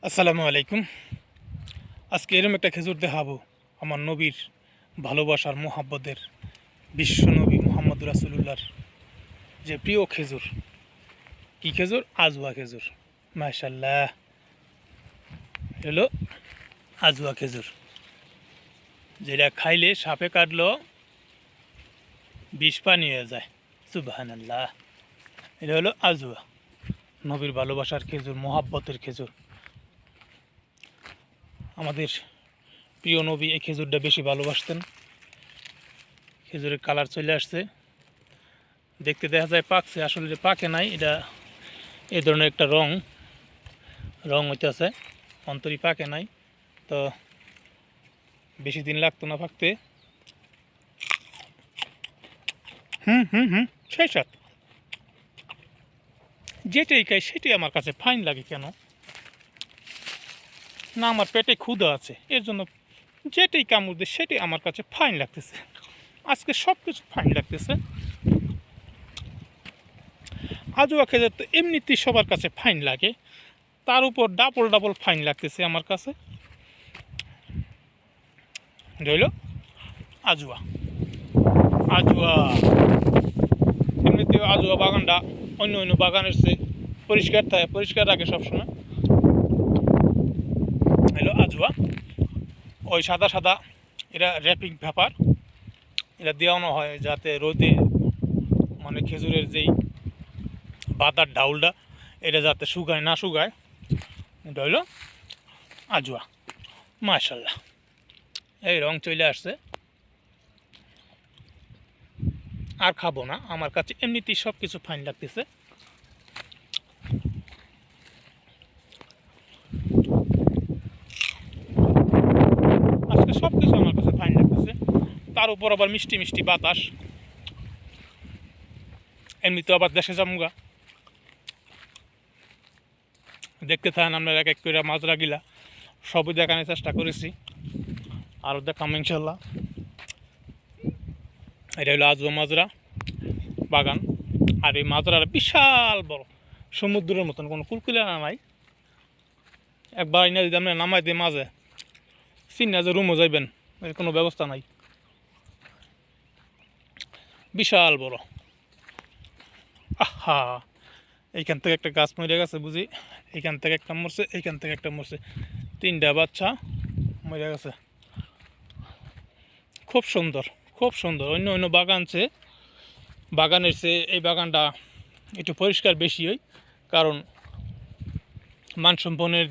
আসসালামু আলাইকুম। আজকে এরম একটা খেজুর দেখাবো আমার নবীর ভালোবাসার মোহাব্বতের বিশ্ব নবী মুহাম্মদ রাসূলুল্লাহর যে প্রিয় খেজুর। কি খেজুর? আজওয়া খেজুর। মাশাআল্লাহ, হলো আজওয়া খেজুর, যেটা খাইলে সাপে কাটলো বিষ পানি হয়ে যায়। সুবহানাল্লাহ। এটা হলো আজওয়া, নবীর ভালোবাসার খেজুর, মোহাব্বতের খেজুর। আমাদের প্রিয় নবী এই খেজুরটা বেশি ভালোবাসতেন। খেজুরের কালার চলে আসছে, দেখতে দেখা যায় পাকছে, আসলে এটা পাকে নাই। এটা এই ধরনের একটা রং হইতেছে, অন্তরই পাকে নাই। তো বেশি দিন লাগতো না পাকতে। সেই সাথ যেটাই খাই সেটাই আমার কাছে ফাইন লাগে। কেন না, আমার পেটে ক্ষুধা আছে, এর জন্য যেটাই কামড় দেয় সেটাই আমার কাছে ফাইন লাগতেছে। আজকে সব কিছু ফাইন লাগতেছে। আজওয়া খেজুর তো এমনিতেই সবার কাছে ফাইন লাগে, তার উপর ডাবল ফাইন লাগতেছে আমার কাছে। রইল আজওয়া। এমনিতেও আজওয়া বাগানটা অন্য বাগানের চেয়ে পরিষ্কার থাকে, পরিষ্কার রাখে সবসময়। হলো আজওয়া। ওই সাদা এরা র্যাপিং পেপার এটা দেওয়ানো হয় যাতে রোদে, মানে খেজুরের যেই বাতার ডাউলটা এটা যাতে না শুকায়। এটা হলো আজওয়া। মাশাআল্লাহ, এই রং চলে আসছে। আর খাবো না, আমার কাছে এমনিতেই সব কিছু ফাইন লাগতেছে। আজকে সব কিছু আমার কাছে ফাইন লাগতেছে, তার উপর আবার মিষ্টি বাতাস। এমনিতে আবার দেশে জামুগা, দেখতে থাকেন আপনারা এক এক করে মাজরা গিলা সবই দেখানোর চেষ্টা করেছি, আরও দেখাম ইনশাল্লাহ। এটা হলো আজওয়া মাজরা বাগান। আর এই মাজরাটা বিশাল বড়, সমুদ্রের মতন, কোনো কুলকুলানা নাই। একবার এনে যদি আপনি নামাই দিয়ে মাঝে চিন্না যে রুমও যাইবেন, এর কোনো ব্যবস্থা নাই। বিশাল বড়। আহা, এইখান থেকে একটা গাছ মরে গেছে বুঝি, এইখান থেকে একটা মরছে, এইখান থেকে একটা মরছে, 3টা বাচ্চা মরে গেছে। খুব সুন্দর। অন্য বাগানের চেয়ে এই বাগানটা একটু পরিষ্কার বেশি হয়, কারণ মানসম্পন্নের